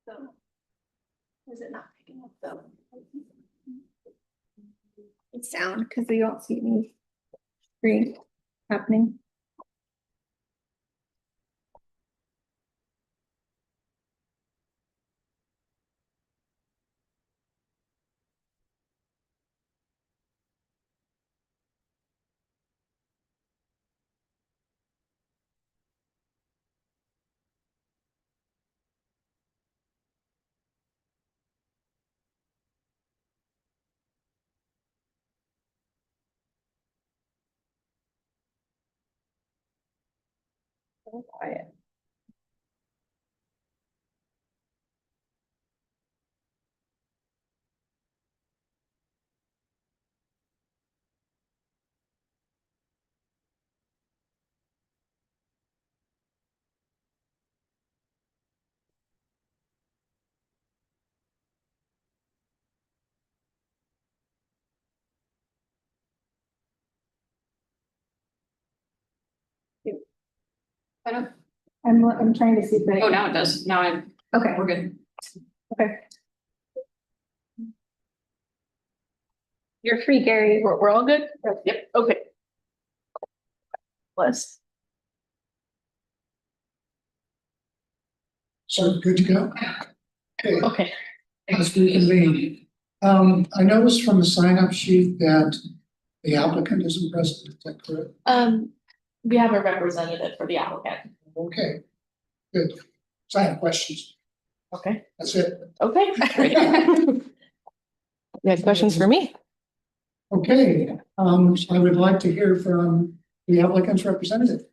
So. Is it not picking up the? Sound, because we don't see any screen happening. So quiet. I don't, I'm trying to see if oh, now it does. Now I'm, Okay, we're good. okay. You're free, Gary. We're all good? Yep, okay. Was. So good to go? Okay, Okay. let's reconvene. I noticed from the sign up sheet that the applicant isn't present, is that correct? We have a representative for the applicant. Okay, good. So I have questions. Okay. That's it. Okay. You have questions for me? Okay, so I would like to hear from the applicant's representative.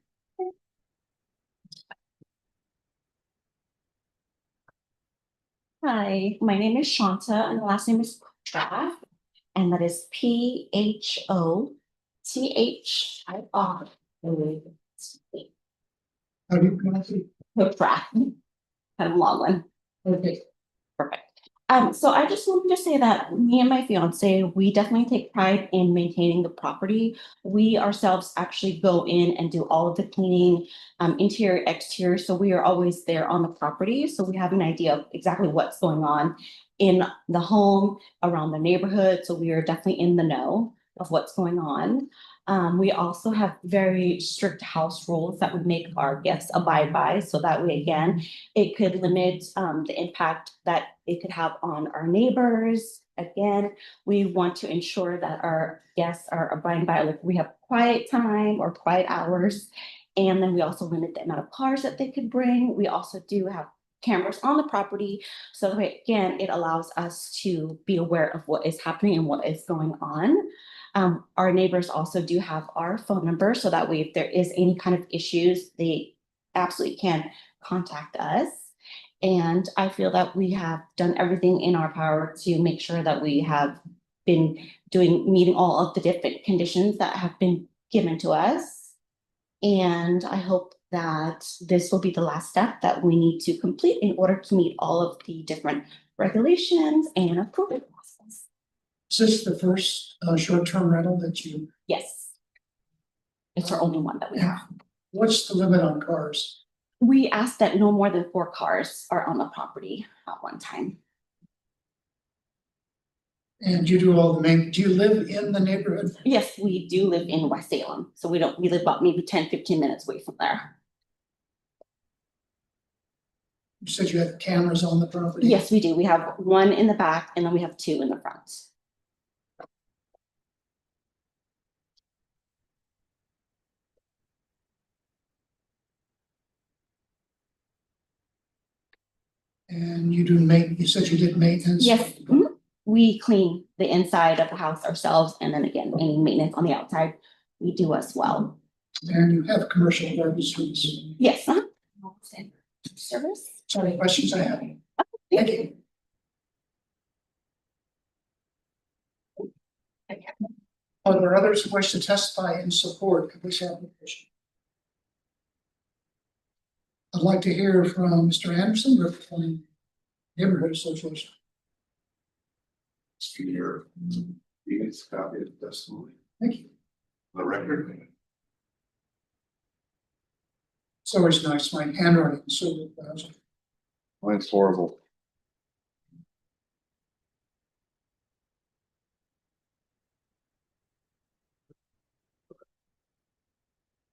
Hi, my name is Shanta and the last name is Potraf. And that is Phothr. How do you pronounce it? Potraf. Kind of a long one. Okay, Perfect. So I just wanted to say that me and my fiance, we definitely take pride in maintaining the property. We ourselves actually go in and do all of the cleaning, interior, exterior. So we are always there on the property. So we have an idea of exactly what's going on in the home, around the neighborhood. So we are definitely in the know of what's going on. We also have very strict house rules that would make our guests abide by. So that way, again, it could limit the impact that it could have on our neighbors. Again, we want to ensure that our guests are abiding by, like we have quiet time or quiet hours. And then we also limit the amount of cars that they could bring. We also do have cameras on the property. So that way, again, it allows us to be aware of what is happening and what is going on. Our neighbors also do have our phone number. So that way, if there is any kind of issues, they absolutely can contact us. And I feel that we have done everything in our power to make sure that we have been meeting all of the different conditions that have been given to us. And I hope that this will be the last step that we need to complete in order to meet all of the different regulations and approval process. is this the first short-term rental that you, Yes. It's our only one that we have. what's the limit on cars? We ask that no more than 4 cars are on the property at one time. And you do all the do you live in the neighborhood? Yes, we do live in West Salem, so we live about maybe 10-15 minutes away from there. You said you had cameras on the property? Yes, we do. We have 1 in the back and then we have 2 in the front. And you you said you did maintenance? Yes, mhm. We clean the inside of the house ourselves, and then again, any maintenance on the outside, we do as well. And you have commercial garbage service? Yes. Service? Sorry, questions I have. Thank you. Are there others who wish to testify in support of this application? I'd like to hear from Mr. Anderson, representing Neighborhood Association. Your deeds copy of testimony, Thank you. the record. It's always nice, my handwriting is so good. Mine's horrible.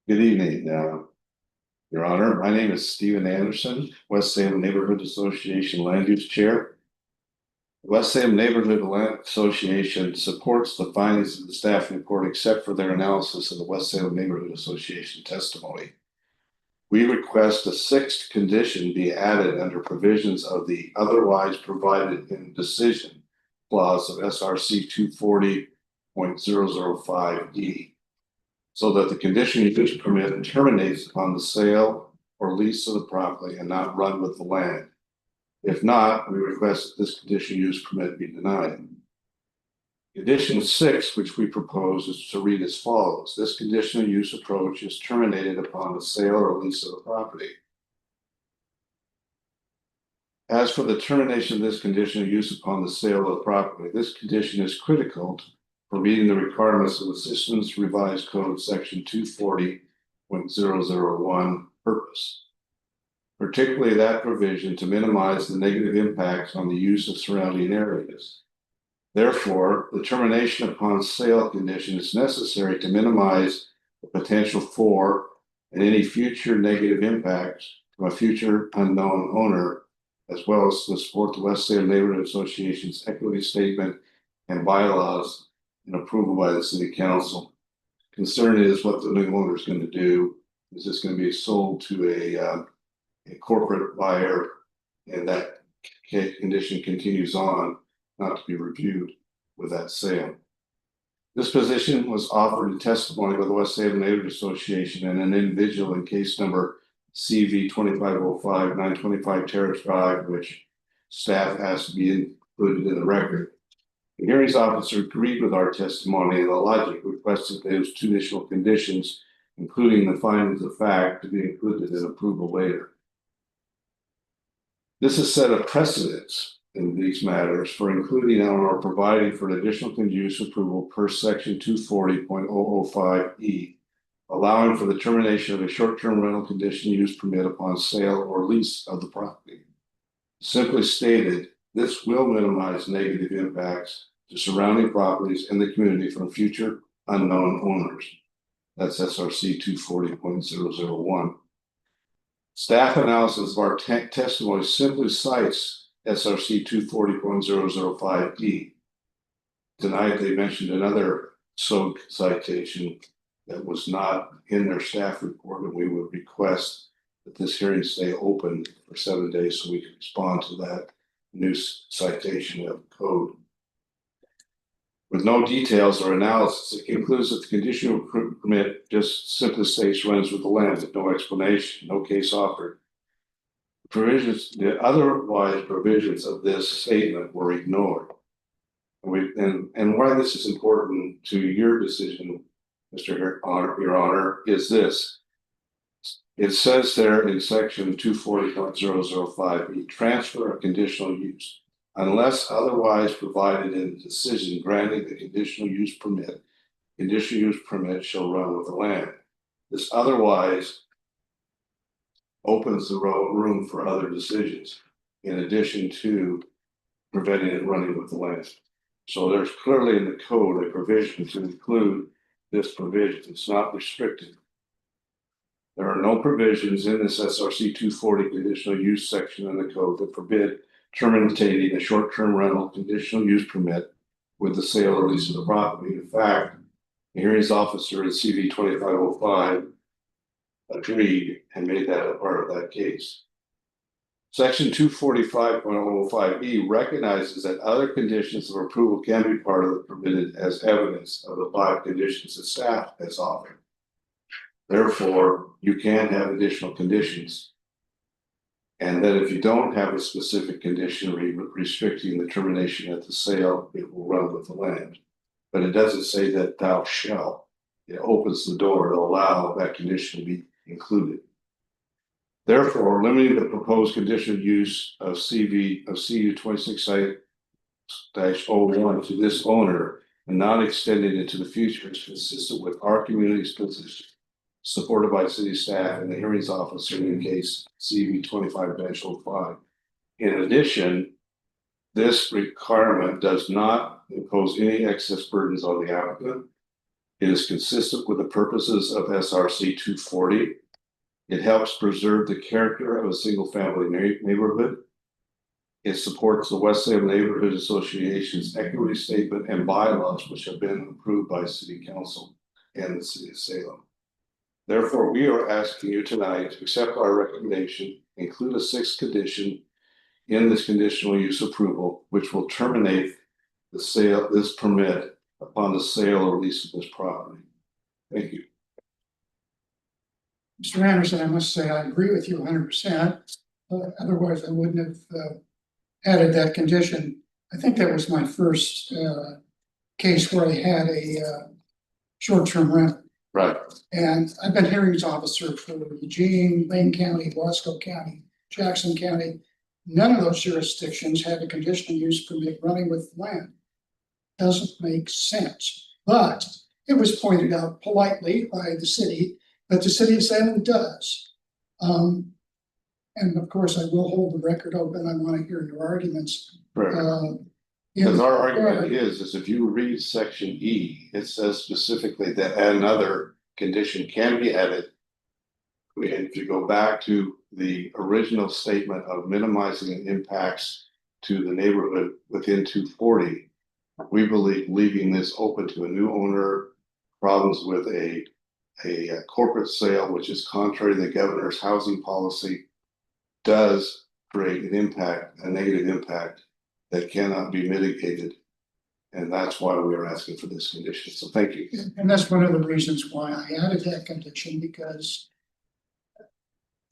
Good evening, Your Honor. My name is Stephen Anderson, West Salem Neighborhood Association Land Use Chair. West Salem Neighborhood Land Association supports the findings of the staff report except for their analysis of the West Salem Neighborhood Association testimony. We request a sixth condition be added under provisions of the otherwise provided in decision clause of SRC 240.005D. So that the conditional use permit terminates upon the sale or lease of the property and not run with the land. If not, we request that this conditional use permit be denied. Condition 6, which we propose, is to read as follows. This conditional use approach is terminated upon the sale or lease of the property. As for the termination of this conditional use upon the sale of the property, this condition is critical for meeting the requirements of the Systems Revised Code section 240.001 purpose. Particularly that provision to minimize the negative impacts on the use of surrounding areas. Therefore, the termination upon sale condition is necessary to minimize the potential for and any future negative impacts from a future unknown owner, as well as to support the West Salem Neighborhood Association's equity statement and bylaws and approval by the city council. Concern is what the new owner is going to do. Is this going to be sold to a corporate buyer, and that condition continues on not to be reviewed with that sale. This position was offered in testimony by the West Salem Neighborhood Association and an individual in case number CV 2505-925 Terrace Drive, which staff asked to be included in the record. The hearings officer agreed with our testimony and the logic requested those two additional conditions, including the findings of fact, to be included in approval later. This has set a precedence in these matters for including or providing for an additional conditional use approval per section 240.005E, allowing for the termination of a short-term rental conditional use permit upon sale or lease of the property. Simply stated, this will minimize negative impacts to surrounding properties and the community from future unknown owners. That's SRC 240.001. Staff analysis of our testimony simply cites SRC 240.005E. Tonight, they mentioned another SOG citation that was not in their staff report, and we would request that this hearing stay open for 7 days so we can respond to that new citation of code. With no details or analysis, it concludes that the conditional permit just simply states runs with the land with no explanation, no case offered. The otherwise provisions of this statement were ignored. And why this is important to your decision, Your Honor, is this. It says there in section 240.005, transfer of conditional use. Unless otherwise provided in the decision granting the conditional use permit shall run with the land. This otherwise opens the room for other decisions in addition to preventing it running with the land. So there's clearly in the code a provision to include this provision. It's not restricted. There are no provisions in this SRC 240 conditional use section in the code that forbid terminating a short-term rental conditional use permit with the sale or lease of the property. In fact, the hearings officer in CV 2505 agreed and made that a part of that case. Section 245.005E recognizes that other conditions of approval can be part of the permitted as evidence of the 5 conditions that staff has offered. Therefore, you can have additional conditions. And that if you don't have a specific condition restricting the termination at the sale, it will run with the land. But it doesn't say that thou shalt. It opens the door to allow that condition to be included. Therefore, limiting the proposed conditional use of CU 26-01 to this owner and not extending it to the future is consistent with our community's position, supported by city staff and the hearings officer in case CV 25-05. In addition, this requirement does not impose any excess burdens on the applicant It is consistent with the purposes of SRC 240. It helps preserve the character of a single-family neighborhood. It supports the West Salem Neighborhood Association's equity statement and bylaws, which have been approved by City Council and the City of Salem. Therefore, we are asking you tonight to accept our recommendation, include a sixth condition in this conditional use approval, which will terminate the sale, this permit upon the sale or lease of this property. Thank you. Mr. Anderson, I must say, I agree with you 100%. Otherwise, I wouldn't have added that condition. I think that was my first case where I had a short-term rental. Right. And I've been hearings officer for Eugene, Lane County, Wasco County, Jackson County. None of those jurisdictions had a conditional use permit running with land. Doesn't make sense, but it was pointed out politely by the city that the City of Salem does. And of course, I will hold the record open. I want to hear your arguments. Right. Because our argument is if you read section E, it says specifically that another condition can be added. And if you go back to the original statement of minimizing impacts to the neighborhood within 240, we believe leaving this open to a new owner, problems with a corporate sale, which is contrary to the governor's housing policy, does create an impact, a negative impact that cannot be mitigated. And that's why we are asking for this condition. So thank you. And that's one of the reasons why I added that condition, because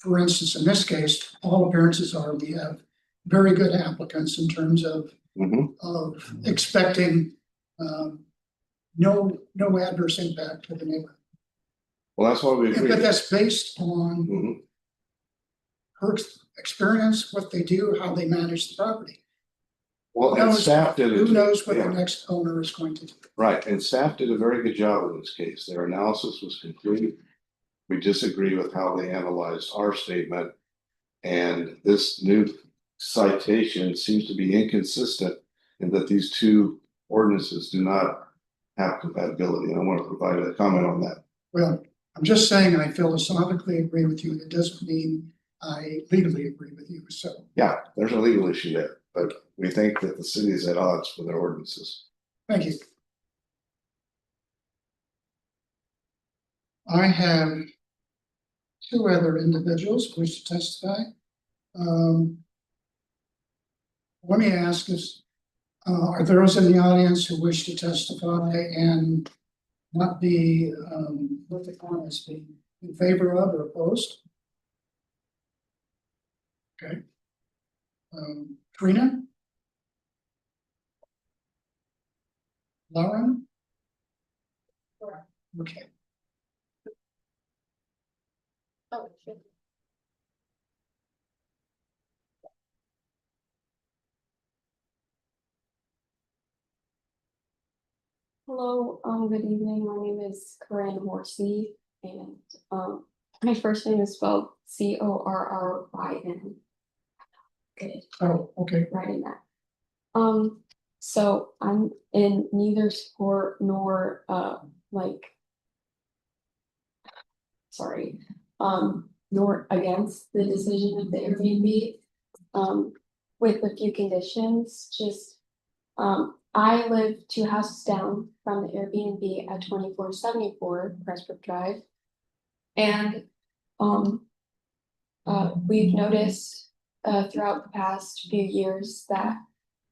for instance, in this case, all appearances are we have very good applicants in terms of expecting no adverse impact to the neighborhood. Well, that's why we agree. But that's based on her experience, what they do, how they manage the property. Well, and staff did it. Who knows what the next owner is going to do? Right, and staff did a very good job in this case. Their analysis was complete. We disagree with how they analyzed our statement. And this new citation seems to be inconsistent in that these two ordinances do not have compatibility. And I want to provide a comment on that. Well, I'm just saying I philosophically agree with you. It doesn't mean I legally agree with you. So yeah, there's a legal issue there, but we think that the city is at odds with their ordinances. thank you. I have two other individuals who wish to testify. Let me ask is, are there those in the audience who wish to testify and not be, what they call as being in favor of or opposed? Okay. Trina? Lauren? Okay. Oh, sure. Hello, good evening. My name is Corinne Horsey, and my first name is spelled Corryn. Good, Oh, okay. writing that. So I'm in neither support nor nor against the decision of the Airbnb. With a few conditions, just I live 2 houses down from the Airbnb at 2474 Pressbrook Drive. And we've noticed throughout the past few years that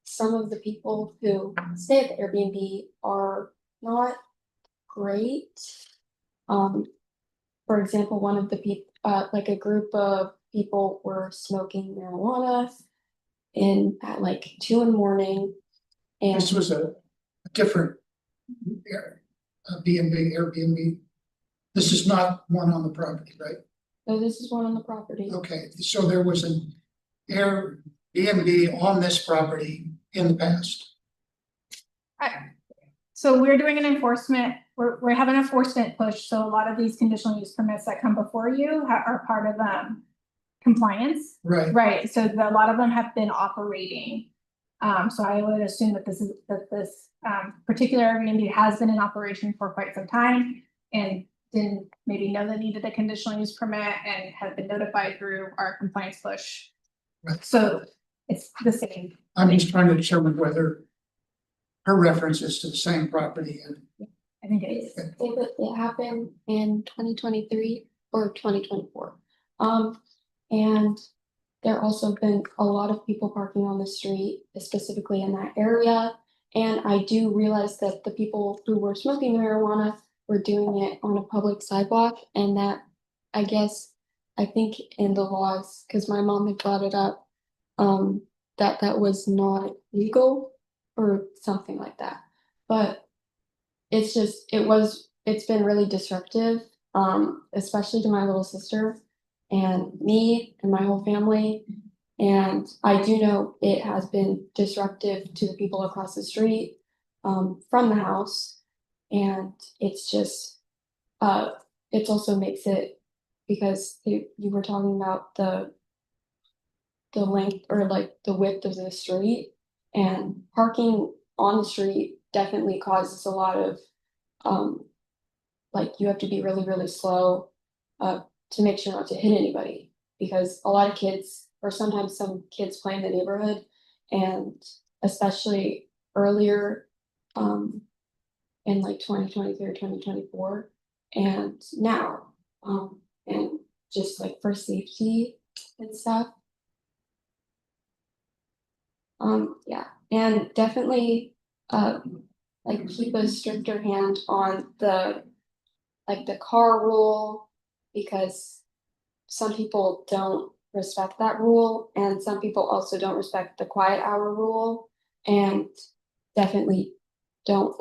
some of the people who stay at the Airbnb are not great. For example, one of the people, like a group of people were smoking marijuana at like 2 in the morning. And This was a different Airbnb. This is not one on the property, right? so this is one on the property. Okay, so there was an Airbnb on this property in the past. So we're doing an enforcement, we're having an enforcement push, so a lot of these conditional use permits that come before you are part of compliance. Right. Right, so a lot of them have been operating So I would assume that this particular Airbnb has been in operation for quite some time and didn't maybe know they needed a conditional use permit and have been notified through our compliance push. Right. So it's the same. I'm just trying to determine whether her reference is to the same property and I think it is. It happened in 2023 or 2024. And there also been a lot of people parking on the street, specifically in that area. And I do realize that the people who were smoking marijuana were doing it on a public sidewalk, and that, I guess, I think in the laws, because my mom had brought it up, that was not legal or something like that. But it's just, it's been really disruptive, especially to my little sister and me and my whole family. And I do know it has been disruptive to the people across the street, from the house. And it's just, it also makes it, because you were talking about the length or like the width of the street, and parking on the street definitely causes a lot of, like, you have to be really, really slow, to make sure not to hit anybody, because a lot of kids, or sometimes some kids, play in the neighborhood, and especially earlier, in like 2023 or 2024, and now, and just like for safety and stuff. Yeah, and definitely, like, keep a stricter hand on the car rule, because some people don't respect that rule, and some people also don't respect the quiet hour rule, and definitely don't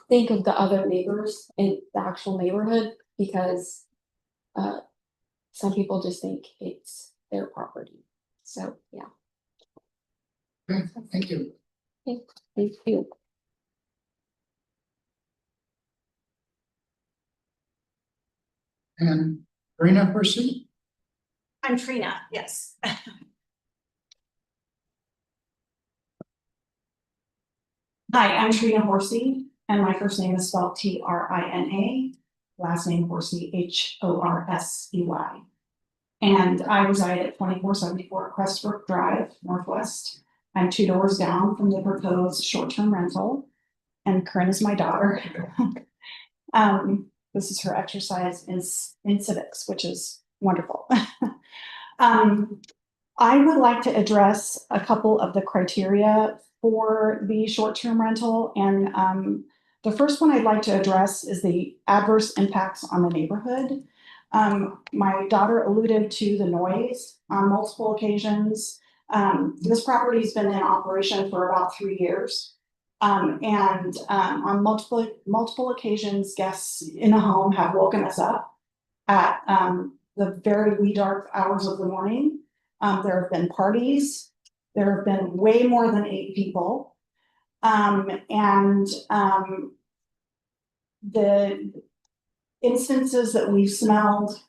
think of the other neighbors in the actual neighborhood, because some people just think it's their property. So yeah. okay, thank you. Thank you. And Karina, proceed. I'm Trina, yes. Hi, I'm Trina Horsey, and my first name is spelled Trina, last name Horsey, Horsey. And I reside at 2474 Crestbrook Drive, Northwest. I'm 2 doors down from the proposed short-term rental, and Corinne is my daughter. This is her exercise in civics, which is wonderful. I would like to address a couple of the criteria for the short-term rental, and the first one I'd like to address is the adverse impacts on the neighborhood. My daughter alluded to the noise on multiple occasions. This property's been in operation for about 3 years. And on multiple occasions, guests in the home have woken us up at the very wee dark hours of the morning. There have been parties. There have been way more than 8 people. The instances that we've smelled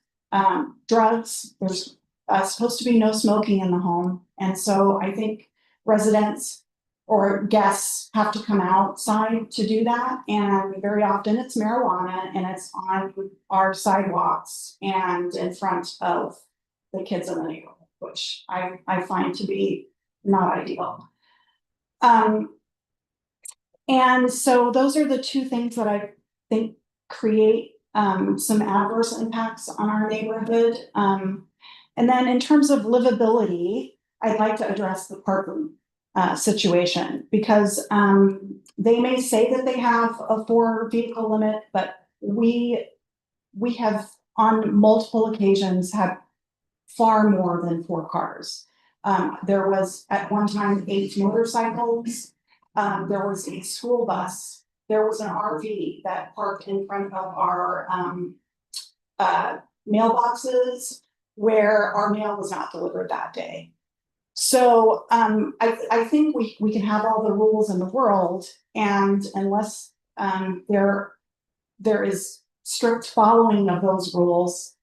drugs, there's supposed to be no smoking in the home. And so I think residents or guests have to come outside to do that. And very often it's marijuana, and it's on our sidewalks and in front of the kids in the neighborhood, which I find to be not ideal. And so those are the 2 things that I think create some adverse impacts on our neighborhood. And then in terms of livability, I'd like to address the parking situation, because they may say that they have a 4 vehicle limit, but we have on multiple occasions had far more than 4 cars. There was at one time 8 motorcycles. There was a school bus. There was an RV that parked in front of our mailboxes, where our mail was not delivered that day. So I think we can have all the rules in the world, and unless there is strict following of those rules,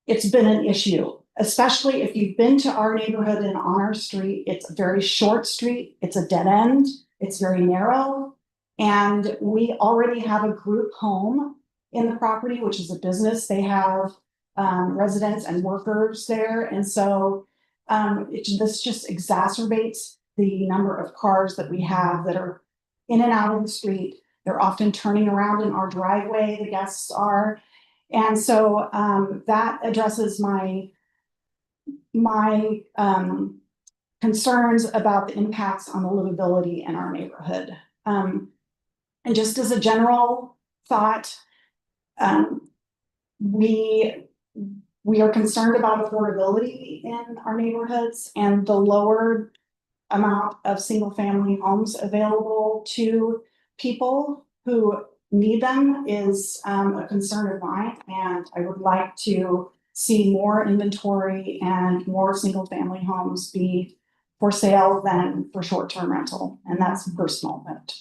it's been an issue. especially if you've been to our neighborhood and on our street, it's a very short street, it's a dead end, it's very narrow. And we already have a group home in the property, which is a business. They have residents and workers there. And so this just exacerbates the number of cars that we have that are in and out of the street. They're often turning around in our driveway, the guests are. And so that addresses my concerns about the impacts on the livability in our neighborhood. And just as a general thought, we are concerned about affordability in our neighborhoods, and the lower amount of single family homes available to people who need them is a concern of mine. And I would like to see more inventory and more single family homes be for sale than for short-term rental. And that's personal, but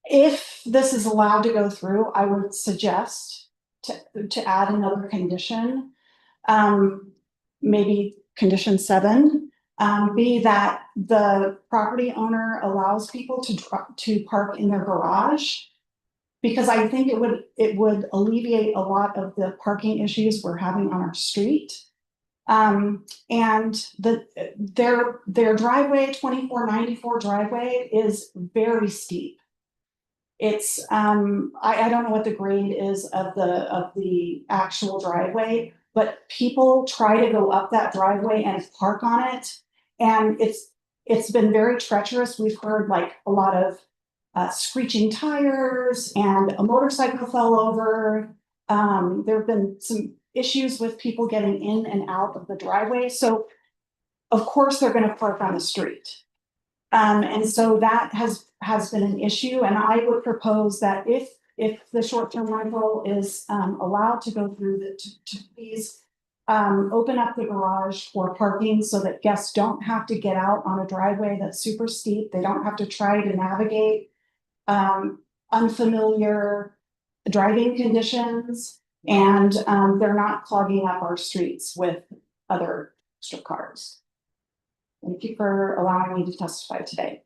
if this is allowed to go through, I would suggest to add another condition. Maybe condition 7, be that the property owner allows people to park in their garage. Because I think it would alleviate a lot of the parking issues we're having on our street. And their driveway, 2494 driveway, is very steep. It's I don't know what the grade is of the actual driveway, but people try to go up that driveway and park on it, and it's been very treacherous. We've heard like a lot of screeching tires, and a motorcycle fell over. There have been some issues with people getting in and out of the driveway. So of course they're going to park on the street. And so that has been an issue. And I would propose that if the short-term rental is allowed to go through, to please open up the garage for parking so that guests don't have to get out on a driveway that's super steep. They don't have to try to navigate unfamiliar driving conditions, and they're not clogging up our streets with other extra cars. Thank you for allowing me to testify today.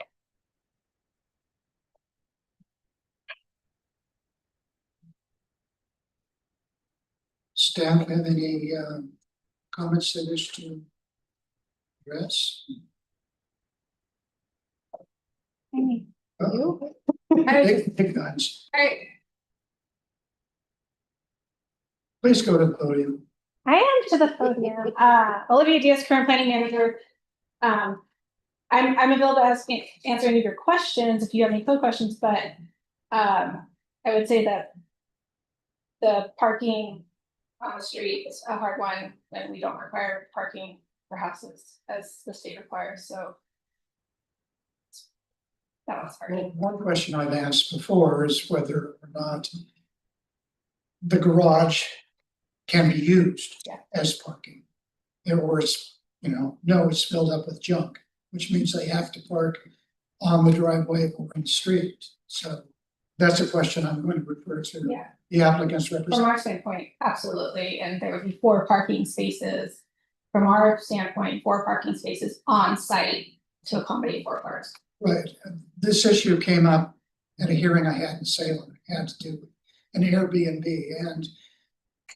Staff have any comments they wish to address? Uh-oh. Big guns. Alright, Please go to the podium. I am to the podium. Olivia Diaz, current planning manager. I'm available to answer any of your questions if you have any code questions, but I would say that the parking on the street is a hard one, and we don't require parking for houses as the state requires, so that was hard. Well, one question I've asked before is whether or not the garage can be used Yeah. as parking. Or it's, no, it's filled up with junk, which means they have to park on the driveway or in the street. So that's a question I'm going to refer to Yeah. the applicant's From representative. our standpoint, absolutely, and there would be 4 parking spaces. From our standpoint, 4 parking spaces on site to accommodate 4 cars. Right, this issue came up at a hearing I had in Salem, it had to do with an Airbnb, and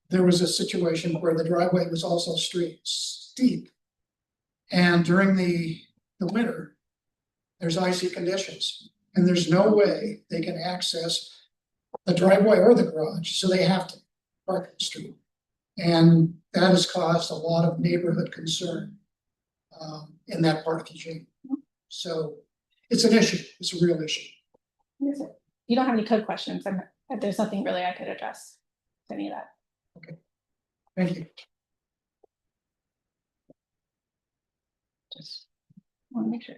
there was a situation where the driveway was also steep. And during the winter, there's icy conditions, and there's no way they can access the driveway or the garage, so they have to park the street. And that has caused a lot of neighborhood concern in that part of the Eugene. So it's an issue, it's a real issue. You don't have any code questions, there's nothing really I could address to any of that. Thank you. Just want to make sure.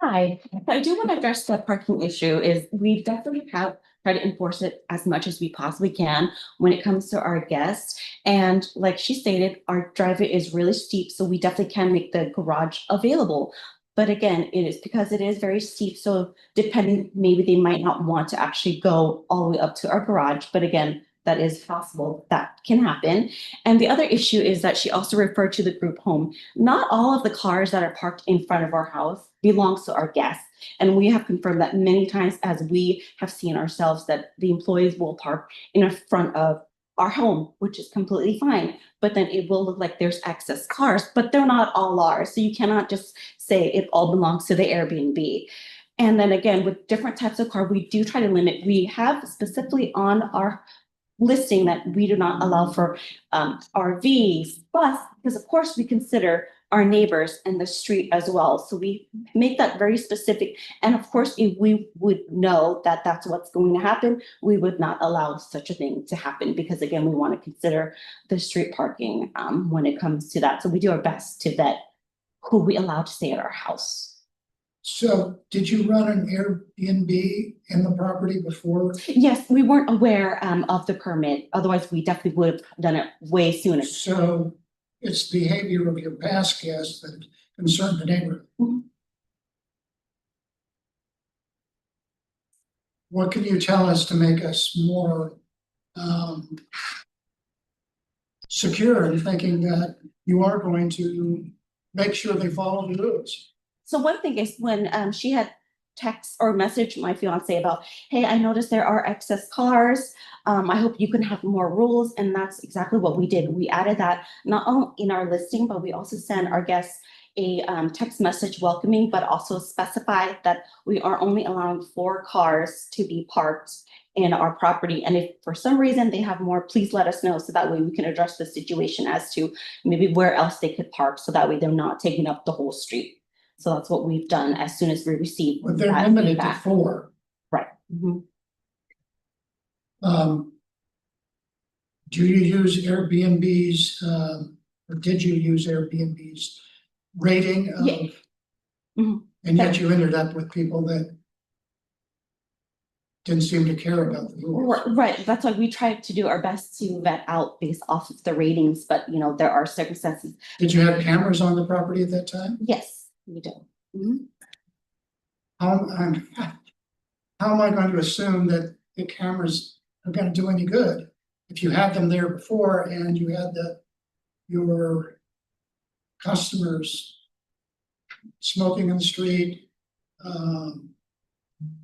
Hi, I do want to address the parking issue. Is we definitely have tried to enforce it as much as we possibly can when it comes to our guests. And like she stated, our driveway is really steep, so we definitely can make the garage available. But again, it is because it is very steep. So depending, maybe they might not want to actually go all the way up to our garage. But again, that is possible, that can happen. And the other issue is that she also referred to the group home. Not all of the cars that are parked in front of our house belongs to our guests. And we have confirmed that many times, as we have seen ourselves, that the employees will park in front of our home, which is completely fine. But then it will look like there's excess cars, but they're not all ours. So you cannot just say it all belongs to the Airbnb. And then again, with different types of car, we do try to limit. We have specifically on our listing that we do not allow for RVs, but because of course we consider our neighbors and the street as well. So we make that very specific. And of course, if we would know that that's what's going to happen, we would not allow such a thing to happen, because again, we want to consider the street parking when it comes to that. So we do our best to vet who we allow to stay at our house. So did you run an Airbnb in the property before? Yes, we weren't aware of the permit. Otherwise, we definitely would have done it way sooner. So it's behavior of your past guests that concern the neighborhood. Mhm. What can you tell us to make us more secure in thinking that you are going to make sure they follow the rules? So one thing is when she had text or messaged my fiance about, hey, I noticed there are excess cars. I hope you can have more rules. And that's exactly what we did. We added that not only in our listing, but we also send our guests a text message welcoming, but also specify that we are only allowing 4 cars to be parked in our property. And if for some reason they have more, please let us know. So that way we can address the situation as to maybe where else they could park. So that way they're not taking up the whole street. So that's what we've done as soon as we receive. But they're that limited to feedback. 4. Right. Mhm. Do you use Airbnb's, or did you use Airbnb's rating of? Yeah. Mhm. And yet you ended up with people that didn't seem to care about the rules. Right, that's why we try to do our best to vet out based off of the ratings, but you know, there are circumstances. Did you have cameras on the property at that time? Yes, we do. Mhm. How am I going to assume that the cameras are gonna do any good? If you had them there before and you had your customers smoking in the street,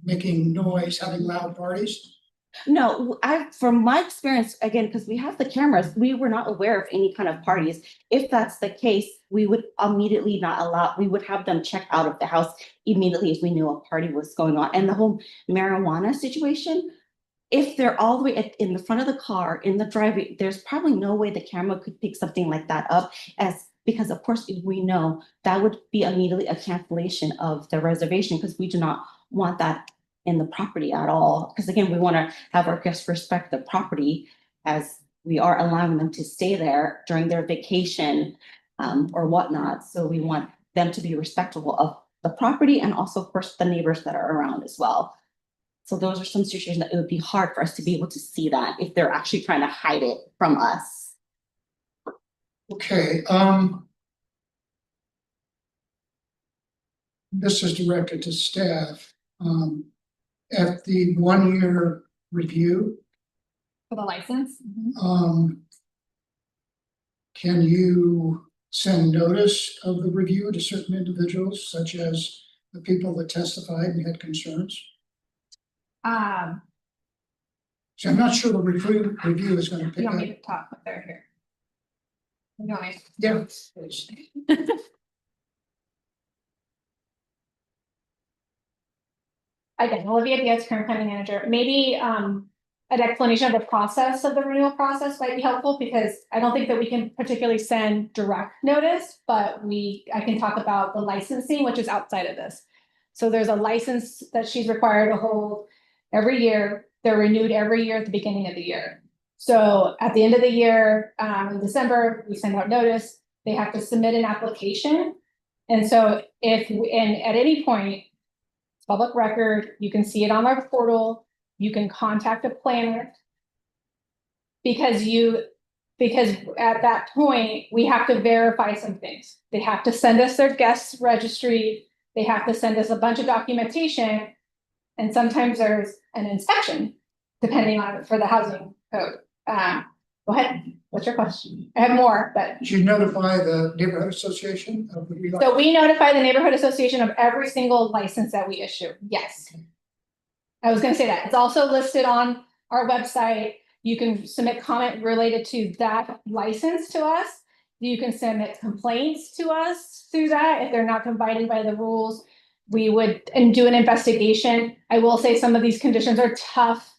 making noise, having loud parties? No, from my experience, again, because we have the cameras, we were not aware of any kind of parties. If that's the case, we would immediately not allow, we would have them check out of the house immediately if we knew a party was going on. And the whole marijuana situation, if they're all the way in the front of the car, in the driveway, there's probably no way the camera could pick something like that up, because of course, if we know, that would be immediately a cancellation of the reservation, because we do not want that in the property at all. Because again, we want to have our guests respect the property as we are allowing them to stay there during their vacation or whatnot. So we want them to be respectful of the property and also, of course, the neighbors that are around as well. So those are some situations that it would be hard for us to be able to see that if they're actually trying to hide it from us. Okay, this is directed to staff. At the 1-year review, For the license. can you send notice of the review to certain individuals, such as the people that testified and had concerns? So I'm not sure the review is gonna You pick want up. me to talk with her here? You want me? Yeah, please. Again, Olivia Diaz, current planning manager, maybe an explanation of the process of the renewal process might be helpful, because I don't think that we can particularly send direct notice, but I can talk about the licensing, which is outside of this. So there's a license that she's required to hold every year. They're renewed every year at the beginning of the year. So at the end of the year, in December, we send out notice, they have to submit an application. And so and at any point, public record, you can see it on our portal, you can contact a planner. Because at that point, we have to verify some things. They have to send us their guest registry, they have to send us a bunch of documentation. And sometimes there's an inspection, depending on, for the housing code. Go ahead, what's your question? I have more, but. Did you notify the neighborhood association of the relicense? So we notify the neighborhood association of every single license that we issue, yes. I was gonna say that, it's also listed on our website, you can submit comment related to that license to us. You can submit complaints to us through that, if they're not abiding by the rules. We would, and do an investigation, I will say some of these conditions are tough.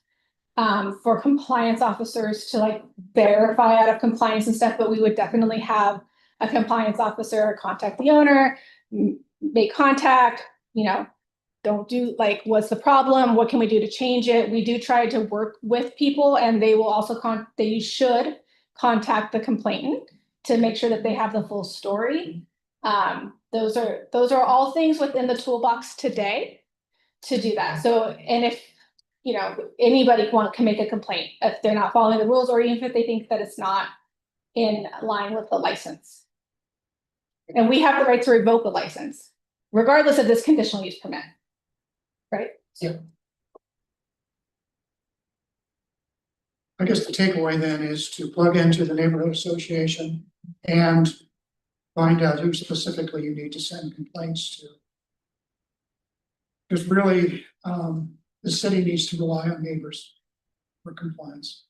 For compliance officers to like verify out of compliance and stuff, but we would definitely have a compliance officer contact the owner, make contact, don't do like, what's the problem? What can we do to change it? We do try to work with people and they will also they should contact the complainant to make sure that they have the full story. Those are all things within the toolbox today to do that. So, and if anybody can make a complaint if they're not following the rules, or even if they think that it's not in line with the license. And we have the right to revoke a license, regardless of this conditional use permit. Right? I guess the takeaway then is to plug into the neighborhood association and find out who specifically you need to send complaints to. Because really, the city needs to rely on neighbors for compliance.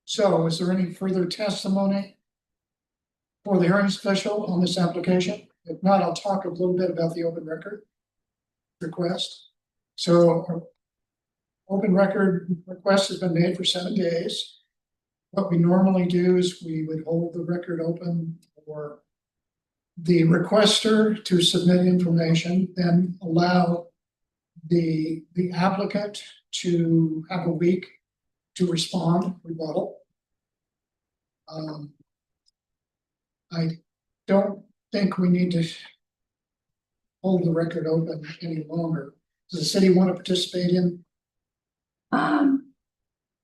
So is there any further testimony for the hearing official on this application? If not, I'll talk a little bit about the open record request. So open record request has been made for 7 days. What we normally do is we would hold the record open for the requester to submit information, then allow the applicant to have a week to respond, rebuttal. I don't think we need to hold the record open any longer. Does the city want to participate in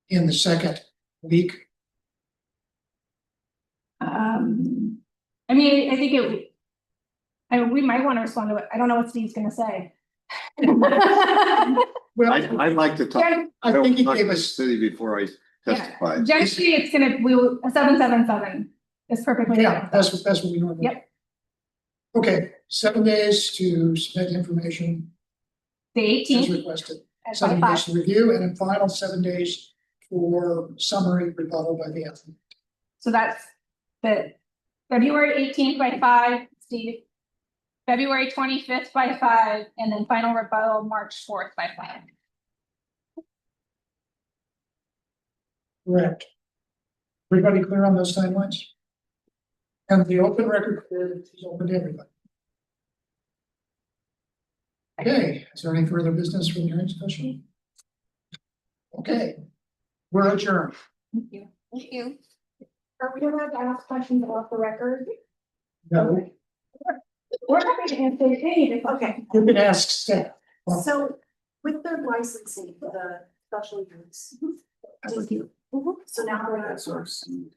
the second week? I think we might want to respond to it. I don't know what Steve's gonna say. Well, I'd like to talk. I think he Talk to gave the us, City before I testify. Generally, it's gonna, 777 is perfectly. yeah, that's what we normally. Yep. Okay, 7 days to submit information The as 18th. requested, at 7 5. days to review, and then final 7 days for summary rebuttal by the applicant. So that's the February 18th by 5, Steve. February 25th by 5, and then final rebuttal March 4th by 5. Correct. Everybody clear on those timelines? And the open record is open to everybody. Okay, is there any further business for the hearing special? Okay, we're adjourned. Thank you. Thank you. Are we allowed to ask questions off the record? No, We're happy to answer any. Okay, you can ask staff. so with the licensing for the special use. So now we're at source.